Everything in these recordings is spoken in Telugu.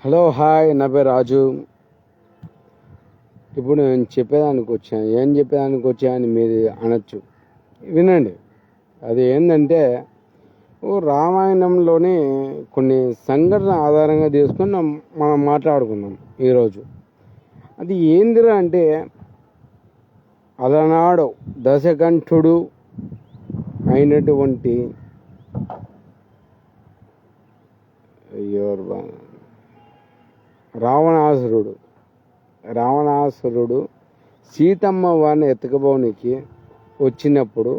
హలో హాయ్, నా పేరు రాజు. ఇప్పుడు నేను చెప్పేదానికి వచ్చాను మీరు అనొచ్చు. వినండి. అది ఏంటంటే రామాయణంలోని కొన్ని సంఘటన ఆధారంగా తీసుకొని మనం మాట్లాడుకుందాం ఈరోజు. అది ఏందిరా అంటే, అలనాడు దశకంఠుడు అయినటువంటి రావణాసురుడు సీతమ్మ వారిని ఎత్తుకుపోనికి వచ్చినప్పుడు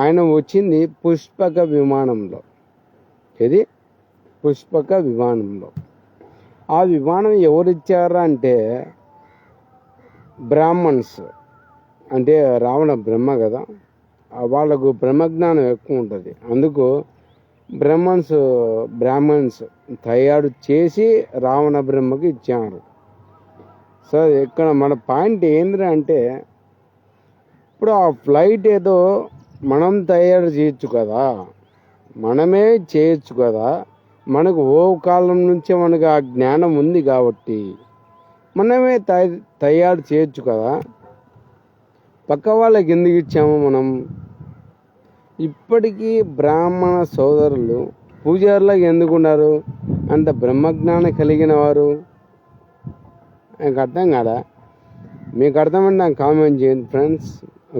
ఆయన వచ్చింది పుష్పక విమానంలో. పుష్పక విమానంలో. ఆ విమానం ఎవరిచ్చారా అంటే బ్రాహ్మణ్స్, అంటే రావణ బ్రహ్మ కదా, వాళ్ళకు బ్రహ్మజ్ఞానం ఎక్కువ ఉంటుంది. అందుకు బ్రాహ్మణ్స్ తయారు చేసి రావణ బ్రహ్మకి ఇచ్చారు. సో ఇక్కడ మన పాయింట్ ఏంద్రా అంటే, ఇప్పుడు ఆ ఫ్లైట్ ఏదో మనం తయారు చేయొచ్చు కదా, మనమే చేయొచ్చు కదా. మనకు కాలం నుంచే మనకు ఆ జ్ఞానం ఉంది కాబట్టి మనమే తయారు చేయొచ్చు కదా. పక్క వాళ్ళకి ఎందుకు ఇచ్చాము మనం? ఇప్పటికీ బ్రాహ్మణ సోదరులు పూజారులకు ఎందుకు ఉన్నారు? అంత బ్రహ్మజ్ఞానం కలిగిన వారు. నాకు అర్థం కాదా? మీకు అర్థమంటే నాకు కామెంట్ చేయండి ఫ్రెండ్స్.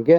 ఓకే.